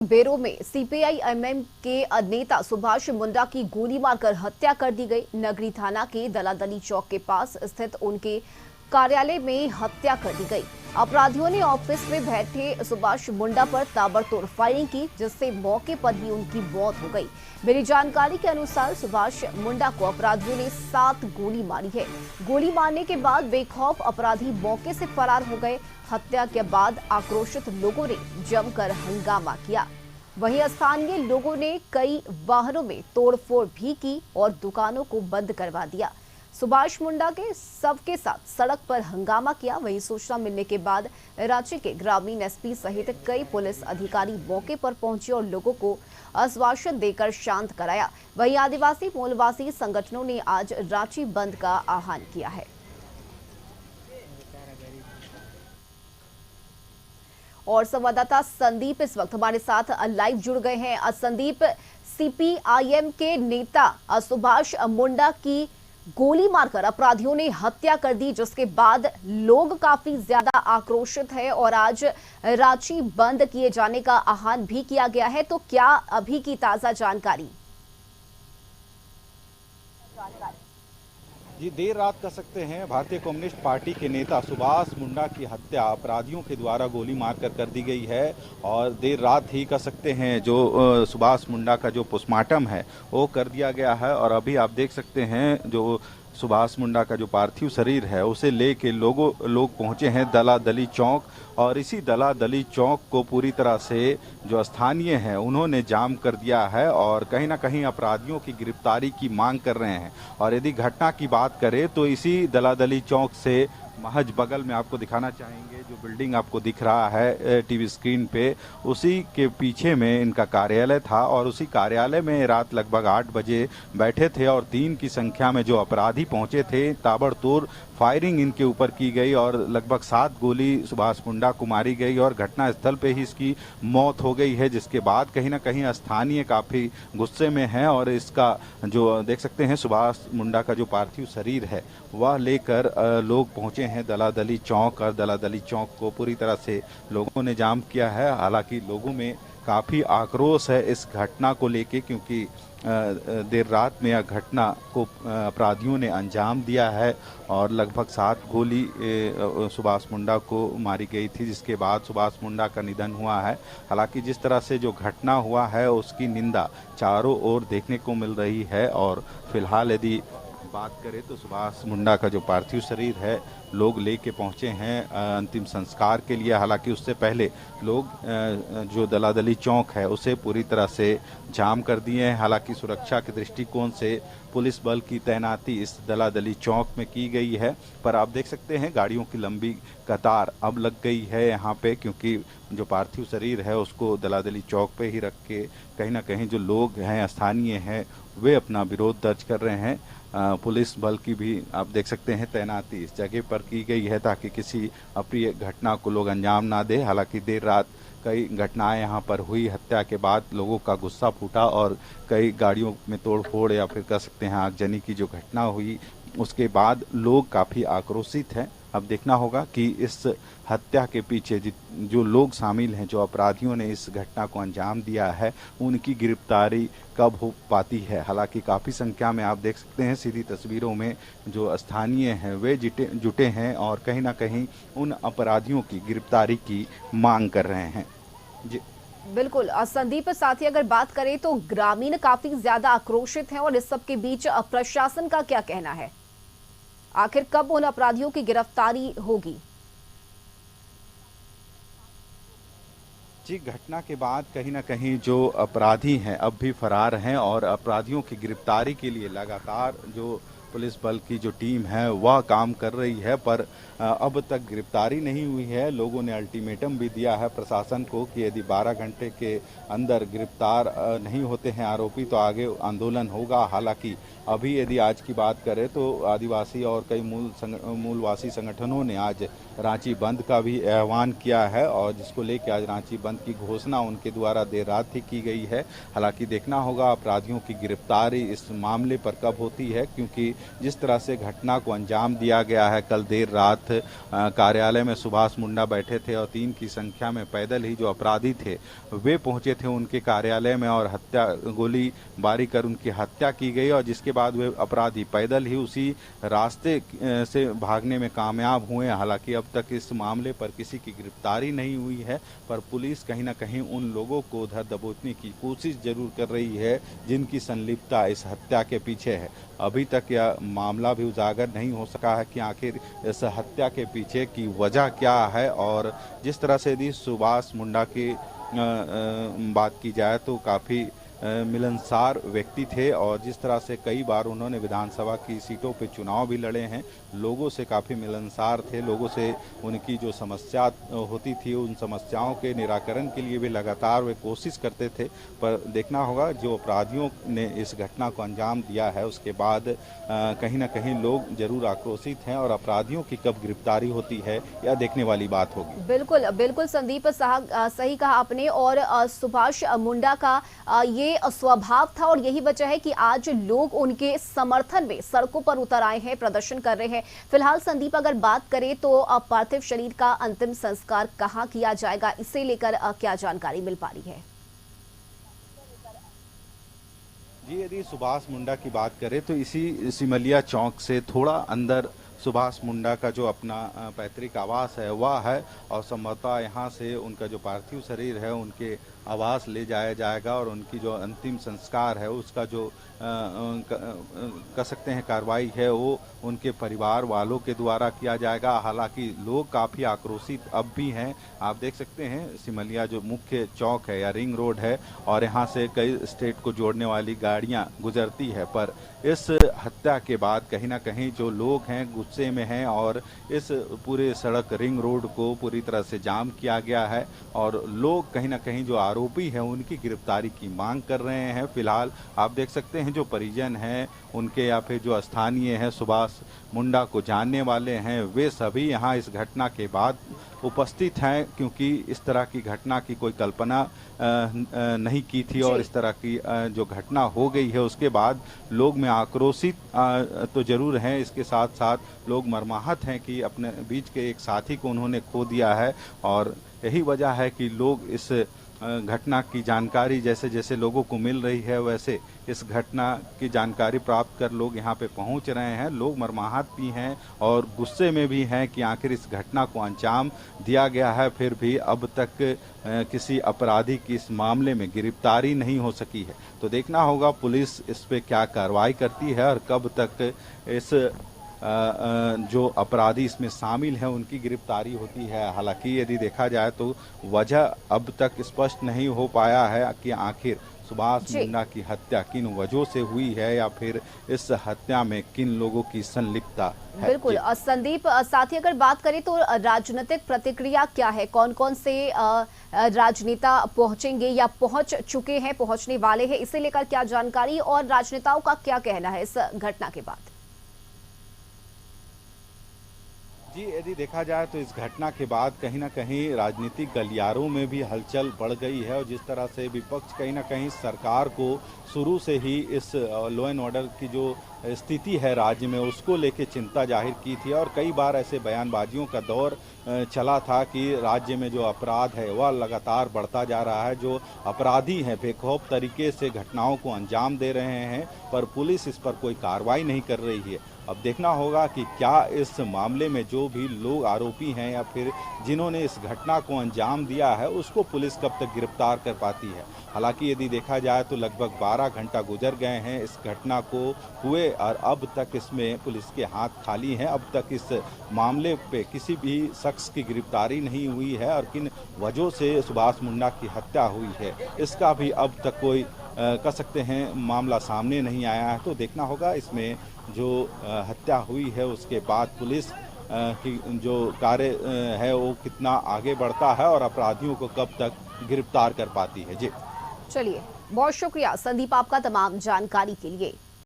बेरो में CPI MM के नेता सुभाष मुंडा की गोली मारकर हत्या कर दी गई। नगरी थाना के दलादली चौक के पास स्थित उनके कार्यालय में हत्या कर दी गई। अपराधियों ने ऑफिस में बैठे सुभाष मुंडा पर ताबड़तोड़ फायरिंग की, जिससे मौके पर ही उनकी मौत हो गई। मेरी जानकारी के अनुसार सुभाष मुंडा को अपराधियों ने 7 गोली मारी है। गोली मारने के बाद बेखौफ अपराधी मौके से फरार हो गए। हत्या के बाद आक्रोशित लोगों ने जमकर हंगामा किया। वहीं स्थानीय लोगों ने कई वाहनों में तोड़फोड़ भी की और दुकानों को बंद करवा दिया। सुभाष मुंडा के शव के साथ सड़क पर हंगामा किया। वहीं सूचना मिलने के बाद रांची के ग्रामीण एसपी सहित कई पुलिस अधिकारी मौके पर पहुंचे और लोगों को आश्वासन देकर शांत कराया। वहीं आदिवासी मूलवासी संगठनों ने आज रांची बंद का आह्वान किया है। और संवाददाता संदीप इस वक्त हमारे साथ लाइव जुड़ गए हैं। संदीप, सीपीआईएम के नेता सुभाष मुंडा की गोली मारकर अपराधियों ने हत्या कर दी, जिसके बाद लोग काफी ज्यादा आक्रोशित है और आज रांची बंद किए जाने का आह्वान भी किया गया है। तो क्या अभी की ताजा जानकारी? जी, देर रात कह सकते हैं भारतीय कम्युनिस्ट पार्टी के नेता सुभाष मुंडा की हत्या अपराधियों के द्वारा गोली मारकर कर दी गई है। और देर रात ही कह सकते हैं जो सुभाष मुंडा का जो पोस्टमार्टम है वो कर दिया गया है। और अभी आप देख सकते हैं जो सुभाष मुंडा का जो पार्थिव शरीर है उसे लेके लोग पहुंचे हैं दलादली चौक। और इसी दलादली चौक को पूरी तरह से जो स्थानीय हैं उन्होंने जाम कर दिया है और कहीं ना कहीं अपराधियों की गिरफ्तारी की मांग कर रहे हैं। और यदि घटना की बात करें तो इसी दलादली चौक से महज बगल में आपको दिखाना चाहेंगे जो बिल्डिंग आपको दिख रहा है टीवी स्क्रीन पे, उसी के पीछे में इनका कार्यालय था। और उसी कार्यालय में रात लगभग 8 बजे बैठे थे और 3 की संख्या में जो अपराधी पहुंचे थे, ताबड़तोड़ फायरिंग इनके ऊपर की गई और लगभग 7 गोली सुभाष मुंडा को मारी गई और घटनास्थल पे ही इसकी मौत हो गई है। जिसके बाद कहीं ना कहीं स्थानीय काफ़ी गुस्से में हैं और इसका जो देख सकते हैं सुभाष मुंडा का जो पार्थिव शरीर है वह लेकर लोग पहुंचे हैं दलादली चौक। और दलादली चौक को पूरी तरह से लोगों ने जाम किया है। हालांकि लोगों में काफ़ी आक्रोश है इस घटना को लेके, क्योंकि देर रात में यह घटना को अपराधियों ने अंजाम दिया है और लगभग 7 गोली सुभाष मुंडा को मारी गई थी, जिसके बाद सुभाष मुंडा का निधन हुआ है। हालांकि जिस तरह से जो घटना हुआ है उसकी निंदा चारों ओर देखने को मिल रही है। और फिलहाल यदि बात करें तो सुभाष मुंडा का जो पार्थिव शरीर है लोग लेके पहुंचे हैं अंतिम संस्कार के लिए। हालांकि उससे पहले लोग जो दलादली चौक है उसे पूरी तरह से जाम कर दिए हैं। हालांकि सुरक्षा के दृष्टिकोण से पुलिस बल की तैनाती इस दलादली चौक में की गई है। पर आप देख सकते हैं गाड़ियों की लंबी कतार अब लग गई है यहाँ पे, क्योंकि जो पार्थिव शरीर है उसको दलादली चौक पे ही रख के कहीं ना कहीं जो लोग हैं स्थानीय हैं वे अपना विरोध दर्ज कर रहे हैं। पुलिस बल की भी आप देख सकते हैं तैनाती इस जगह पर की गई है ताकि किसी अप्रिय घटना को लोग अंजाम ना दे। हालांकि देर रात कई घटनाएं यहाँ पर हुई, हत्या के बाद लोगों का गुस्सा फूटा और कई गाड़ियों में तोड़फोड़ या फिर कह सकते हैं आगजनी की जो घटना हुई उसके बाद लोग काफ़ी आक्रोशित हैं। अब देखना होगा कि इस हत्या के पीछे जो लोग शामिल हैं, जो अपराधियों ने इस घटना को अंजाम दिया है, उनकी गिरफ्तारी कब हो पाती है। हालांकि काफ़ी संख्या में आप देख सकते हैं सीधी तस्वीरों में जो स्थानीय हैं वे जुटे हैं और कहीं ना कहीं उन अपराधियों की गिरफ्तारी की मांग कर रहे हैं। जी बिल्कुल संदीप, साथ ही अगर बात करें तो ग्रामीण काफी ज्यादा आक्रोशित हैं और इस सब के बीच प्रशासन का क्या कहना है? आखिर कब उन अपराधियों की गिरफ्तारी होगी? जी, घटना के बाद कहीं ना कहीं जो अपराधी हैं अब भी फरार हैं और अपराधियों की गिरफ्तारी के लिए लगातार जो पुलिस बल की जो टीम है वह काम कर रही है। पर अब तक गिरफ्तारी नहीं हुई है। लोगों ने अल्टीमेटम भी दिया है प्रशासन को कि यदि 12 घंटे के अंदर गिरफ्तार नहीं होते हैं आरोपी तो आगे आंदोलन होगा। हालांकि अभी यदि आज की बात करें तो आदिवासी और कई मूलवासी संगठनों ने आज रांची बंद का भी आह्वान किया है और जिसको लेकर आज रांची बंद की घोषणा उनके द्वारा देर रात ही की गई है। हालांकि देखना होगा अपराधियों की गिरफ्तारी इस मामले पर कब होती है, क्योंकि जिस तरह से घटना को अंजाम दिया गया है। कल देर रात कार्यालय में सुभाष मुंडा बैठे थे और 3 की संख्या में पैदल ही जो अपराधी थे वे पहुंचे थे उनके कार्यालय में और गोलीबारी कर उनकी हत्या की गई और जिसके बाद वे अपराधी पैदल ही उसी रास्ते से भागने में कामयाब हुए। हालांकि अब तक इस मामले पर किसी की गिरफ्तारी नहीं हुई है, पर पुलिस कहीं ना कहीं उन लोगों को उधर दबोचने की कोशिश जरूर कर रही है जिनकी संलिप्तता इस हत्या के पीछे है। अभी तक यह मामला भी उजागर नहीं हो सका है कि आखिर इस हत्या के पीछे की वजह क्या है। और जिस तरह से यदि सुभाष मुंडा की बात की जाए तो काफ़ी मिलनसार व्यक्ति थे और जिस तरह से कई बार उन्होंने विधानसभा की सीटों पे चुनाव भी लड़े हैं, लोगों से काफ़ी मिलनसार थे, लोगों से उनकी जो समस्या होती थी उन समस्याओं के निराकरण के लिए भी लगातार वे कोशिश करते थे। पर देखना होगा जो अपराधियों ने इस घटना को अंजाम दिया है उसके बाद कहीं ना कहीं लोग जरूर आक्रोशित हैं और अपराधियों की कब गिरफ्तारी होती है यह देखने वाली बात होगी। बिल्कुल बिल्कुल संदीप साहब, सही कहा आपने। और सुभाष मुंडा का ये स्वभाव था और यही वजह है कि आज लोग उनके समर्थन में सड़कों पर उतर आए हैं, प्रदर्शन कर रहे हैं। फिलहाल संदीप अगर बात करें तो पार्थिव शरीर का अंतिम संस्कार कहां किया जाएगा, इसे लेकर क्या जानकारी मिल पा रही है? जी, यदि सुभाष मुंडा की बात करें तो इसी सिमलिया चौक से थोड़ा अंदर सुभाष मुंडा का जो अपना पैतृक आवास है वह है और संभवतः यहाँ से उनका जो पार्थिव शरीर है उनके आवास ले जाया जाएगा और उनकी जो अंतिम संस्कार है उसका जो कह सकते हैं कार्रवाई है वो उनके परिवार वालों के द्वारा किया जाएगा। हालांकि लोग काफ़ी आक्रोशित अब भी हैं। आप देख सकते हैं सिमलिया जो मुख्य चौक है या रिंग रोड है और यहाँ से कई स्टेट को जोड़ने वाली गाड़ियाँ गुजरती है, पर इस हत्या के बाद कहीं ना कहीं जो लोग हैं गुस्से में हैं और इस पूरे सड़क रिंग रोड को पूरी तरह से जाम किया गया है और लोग कहीं ना कहीं जो आरोपी हैं उनकी गिरफ्तारी की मांग कर रहे हैं। फिलहाल आप देख सकते हैं जो परिजन हैं उनके या फिर जो स्थानीय हैं सुभाष मुंडा को जानने वाले हैं वे सभी यहाँ इस घटना के बाद उपस्थित हैं, क्योंकि इस तरह की घटना की कोई कल्पना नहीं की थी और इस तरह की जो घटना हो गई है उसके बाद लोग में आक्रोशित तो जरूर हैं, इसके साथ साथ लोग मर्माहत हैं कि अपने बीच के एक साथी को उन्होंने खो दिया है और यही वजह है कि लोग इस घटना की जानकारी जैसे जैसे लोगों को मिल रही है वैसे इस घटना की जानकारी प्राप्त कर लोग यहाँ पे पहुँच रहे हैं। लोग मर्माहत भी हैं और गुस्से में भी हैं कि आखिर इस घटना को अंजाम दिया गया है, फिर भी अब तक किसी अपराधी की इस मामले में गिरफ्तारी नहीं हो सकी है। तो देखना होगा पुलिस इस पे क्या कार्रवाई करती है और कब तक इस जो अपराधी इसमें शामिल हैं उनकी गिरफ्तारी होती है। हालांकि यदि देखा जाए तो वजह अब तक स्पष्ट नहीं हो पाया है कि आखिर सुभाष मुंडा की हत्या किन वजहों से हुई है या फिर इस हत्या में किन लोगों की संलिप्तता है। बिल्कुल संदीप, साथ ही अगर बात करें तो राजनीतिक प्रतिक्रिया क्या है, कौन कौन से राजनेता पहुंचेंगे या पहुंच चुके हैं, पहुंचने वाले हैं, इसे लेकर क्या जानकारी और राजनेताओं का क्या कहना है इस घटना के बाद? जी, यदि देखा जाए तो इस घटना के बाद कहीं ना कहीं राजनीतिक गलियारों में भी हलचल बढ़ गई है और जिस तरह से विपक्ष कहीं ना कहीं सरकार को शुरू से ही इस लॉ एंड ऑर्डर की जो स्थिति है राज्य में उसको लेके चिंता जाहिर की थी और कई बार ऐसे बयानबाजियों का दौर चला था कि राज्य में जो अपराध है वह लगातार बढ़ता जा रहा है, जो अपराधी हैं बेखौफ तरीके से घटनाओं को अंजाम दे रहे हैं पर पुलिस इस पर कोई कार्रवाई नहीं कर रही है। अब देखना होगा कि क्या इस मामले में जो भी लोग आरोपी हैं या फिर जिन्होंने इस घटना को अंजाम दिया है उसको पुलिस कब तक गिरफ्तार कर पाती है। हालांकि यदि देखा जाए तो लगभग 12 घंटा गुजर गए हैं इस घटना को हुए और अब तक इसमें पुलिस के हाथ खाली हैं। अब तक इस मामले पे किसी भी शख्स की गिरफ्तारी नहीं हुई है और किन वजहों से सुभाष मुंडा की हत्या हुई है इसका भी अब तक कोई कह सकते हैं मामला सामने नहीं आया है। तो देखना होगा इसमें जो हत्या हुई है उसके बाद पुलिस की जो कार्य है वो कितना आगे बढ़ता है और अपराधियों को कब तक गिरफ्तार कर पाती है। जी चलिए, बहुत शुक्रिया संदीप आपका तमाम जानकारी के लिए।